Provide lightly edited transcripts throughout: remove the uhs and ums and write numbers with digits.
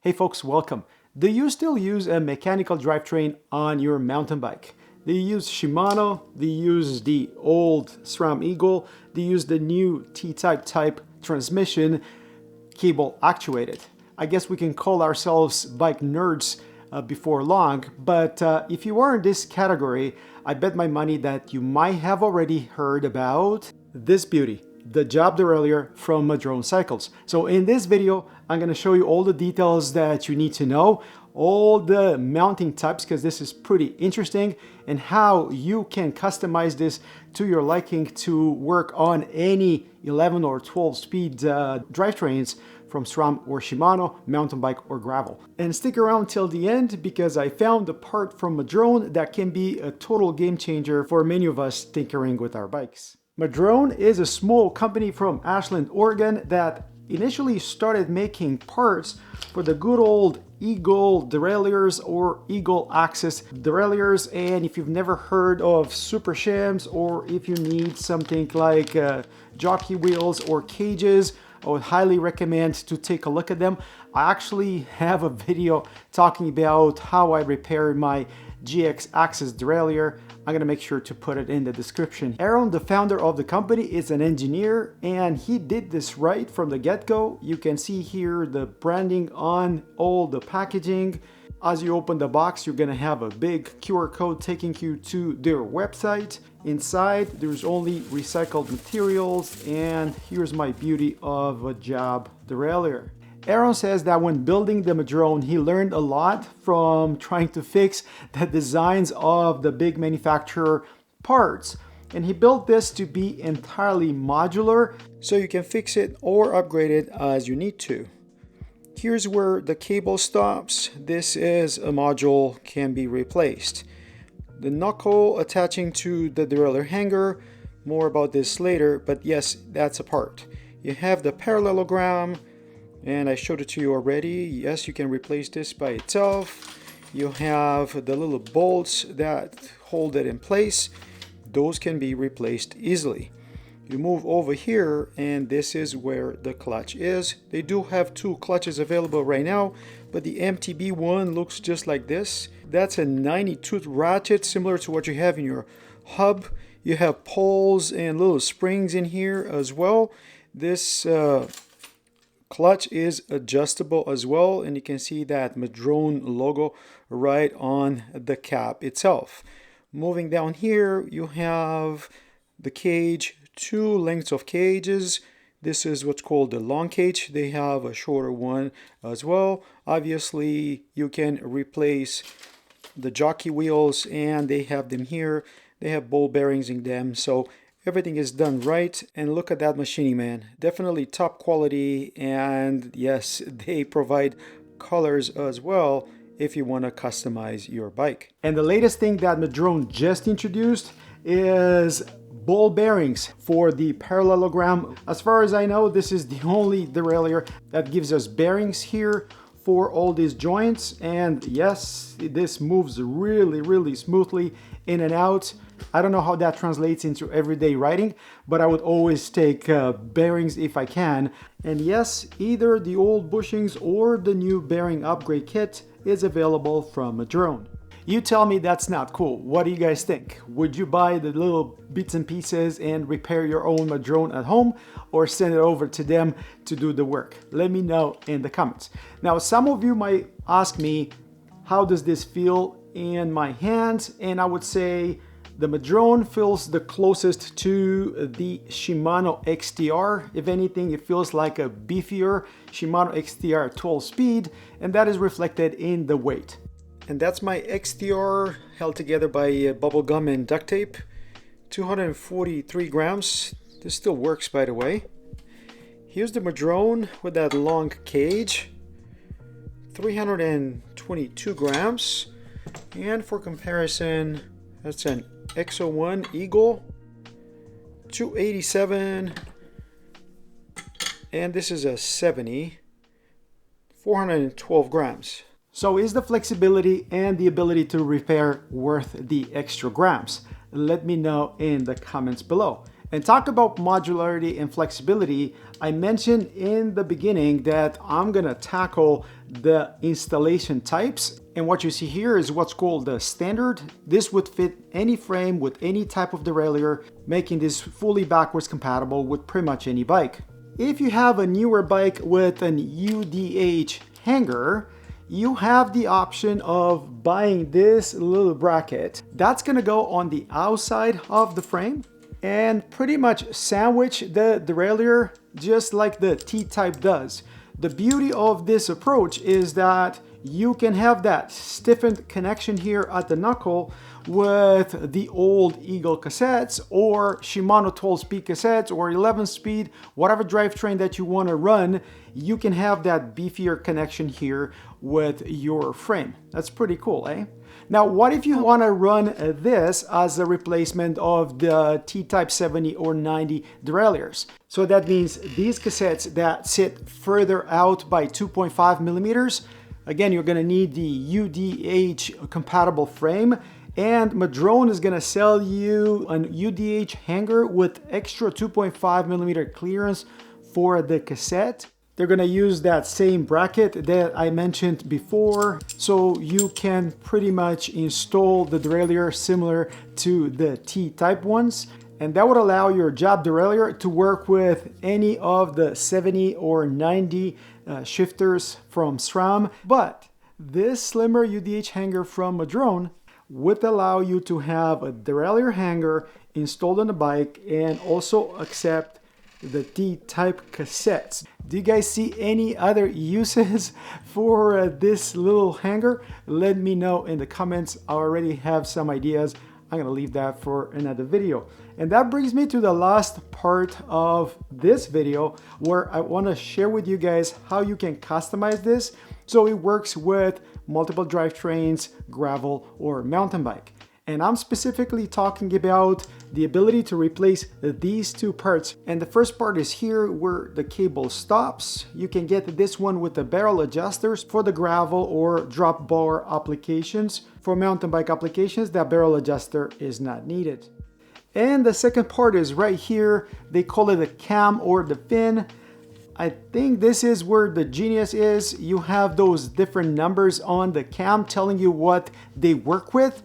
Hey folks, welcome. Do you still use a mechanical drivetrain on your mountain bike? Do you use Shimano? Do you use the old SRAM Eagle? Do you use the new T-type transmission, cable actuated? I guess we can call ourselves bike nerds before long, but if you are in this category, I bet my money that you might have already heard about this beauty, the Jab Derailleur from Madrone Cycles. So in this video, I'm going to show you all the details that you need to know, all the mounting types, because this is pretty interesting, and how you can customize this to your liking to work on any 11 or 12 speed drivetrains from SRAM or Shimano, mountain bike or gravel. And stick around till the end because I found a part from Madrone that can be a total game changer for many of us tinkering with our bikes. Madrone is a small company from Ashland, Oregon that initially started making parts for the good old Eagle derailleurs or Eagle axis derailleurs. And if you've never heard of super shims, or if you need something like jockey wheels or cages, I would highly recommend to take a look at them. I actually have a video talking about how I repair my GX axis derailleur. I'm gonna make sure to put it in the description. Aaron, the founder of the company, is an engineer, and he did this right from the get-go. You can see here the branding on all the packaging. As you open the box, you're gonna have a big QR code taking you to their website. Inside, there's only recycled materials, and here's my beauty of a Jab Derailleur. Aaron says that when building the Madrone, he learned a lot from trying to fix the designs of the big manufacturer parts. And he built this to be entirely modular, so you can fix it or upgrade it as you need to. Here's where the cable stops. This is a module, can be replaced. The knuckle attaching to the derailleur hanger, more about this later, but yes, that's a part. You have the parallelogram, and I showed it to you already. Yes, you can replace this by itself. You have the little bolts that hold it in place. Those can be replaced easily. You move over here, and this is where the clutch is. They do have two clutches available right now, but the MTB one looks just like this. That's a 90-tooth ratchet, similar to what you have in your hub. You have poles and little springs in here as well. This clutch is adjustable as well, and you can see that Madrone logo right on the cap itself. Moving down here, you have the cage, two lengths of cages. This is what's called the long cage. They have a shorter one as well. Obviously, you can replace the jockey wheels, and they have them here. They have ball bearings in them, so everything is done right. And look at that machining, man. Definitely top quality, and yes, they provide colors as well if you want to customize your bike. And the latest thing that Madrone just introduced is ball bearings for the parallelogram. As far as I know, this is the only derailleur that gives us bearings here for all these joints. And yes, this moves really smoothly in and out. I don't know how that translates into everyday riding, but I would always take bearings if I can. And yes, either the old bushings or the new bearing upgrade kit is available from Madrone. You tell me that's not cool. What do you guys think? Would you buy the little bits and pieces and repair your own Madrone at home, or send it over to them to do the work? Let me know in the comments. Now, some of you might ask me, how does this feel in my hands? And I would say the Madrone feels the closest to the Shimano XTR. If anything, it feels like a beefier Shimano XTR 12 speed, and that is reflected in the weight. And that's my XTR held together by bubble gum and duct tape. 243 grams. This still works, by the way. Here's the Madrone with that long cage. 322 grams. And for comparison, that's an X01 Eagle. 287. And this is a 70. 412 grams. So is the flexibility and the ability to repair worth the extra grams? Let me know in the comments below. And talk about modularity and flexibility. I mentioned in the beginning that I'm gonna tackle the installation types. And what you see here is what's called the standard. This would fit any frame with any type of derailleur, making this fully backwards compatible with pretty much any bike. If you have a newer bike with an UDH hanger, you have the option of buying this little bracket. That's gonna go on the outside of the frame and pretty much sandwich the derailleur just like the T-type does. The beauty of this approach is that you can have that stiffened connection here at the knuckle with the old Eagle cassettes or Shimano 12-speed cassettes or 11-speed, whatever drivetrain that you want to run, you can have that beefier connection here with your frame. That's pretty cool, eh? Now, what if you want to run this as a replacement of the T-type 70 or 90 derailleurs? So that means these cassettes that sit further out by 2.5 millimeters. Again, you're going to need the UDH compatible frame, and Madrone is going to sell you an UDH hanger with extra 2.5 millimeter clearance for the cassette. They're going to use that same bracket that I mentioned before, so you can pretty much install the derailleur similar to the T-type ones. And that would allow your jab derailleur to work with any of the 70 or 90 shifters from SRAM. But this slimmer UDH hanger from Madrone would allow you to have a derailleur hanger installed on the bike and also accept the T-type cassettes. Do you guys see any other uses for this little hanger? Let me know in the comments. I already have some ideas. I'm gonna leave that for another video. And that brings me to the last part of this video, where I want to share with you guys how you can customize this so it works with multiple drivetrains, gravel, or mountain bike. And I'm specifically talking about the ability to replace these two parts. And the first part is here where the cable stops. You can get this one with the barrel adjusters for the gravel or drop bar applications. For mountain bike applications, that barrel adjuster is not needed. And the second part is right here. They call it a cam or the fin. I think this is where the genius is. You have those different numbers on the cam telling you what they work with,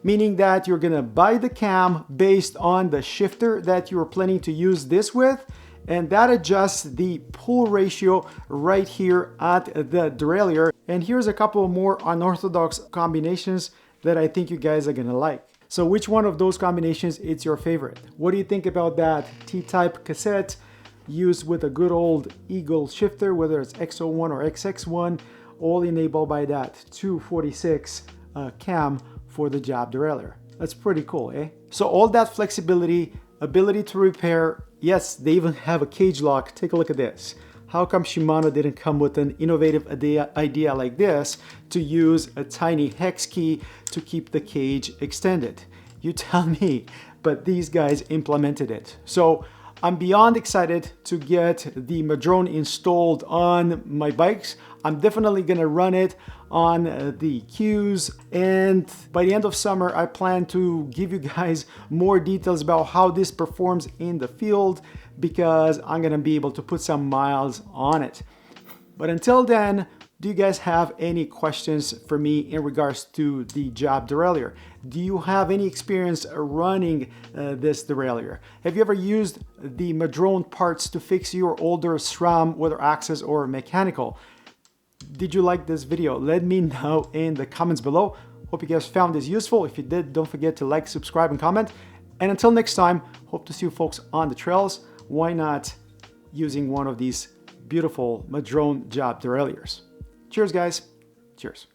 meaning that you're gonna buy the cam based on the shifter that you're planning to use this with, and that adjusts the pull ratio right here at the derailleur. And here's a couple more unorthodox combinations that I think you guys are gonna like. So which one of those combinations is your favorite? What do you think about that T-type cassette used with a good old Eagle shifter, whether it's X01 or XX1, all enabled by that 246 cam for the jab derailleur? That's pretty cool, eh? So all that flexibility, ability to repair, yes, they even have a cage lock. Take a look at this. How come Shimano didn't come with an innovative idea like this to use a tiny hex key to keep the cage extended? You tell me, but these guys implemented it. So I'm beyond excited to get the Madrone installed on my bikes. I'm definitely gonna run it on the Qs, and by the end of summer I plan to give you guys more details about how this performs in the field, because I'm gonna be able to put some miles on it. But until then, do you guys have any questions for me in regards to the jab derailleur? Do you have any experience running this derailleur? Have you ever used the Madrone parts to fix your older SRAM, whether access or mechanical? Did you like this video? Let me know in the comments below. Hope you guys found this useful. If you did, don't forget to like, subscribe, and comment. And until next time, hope to see you folks on the trails. Why not using one of these beautiful Madrone Jab Derailleurs? Cheers, guys. Cheers.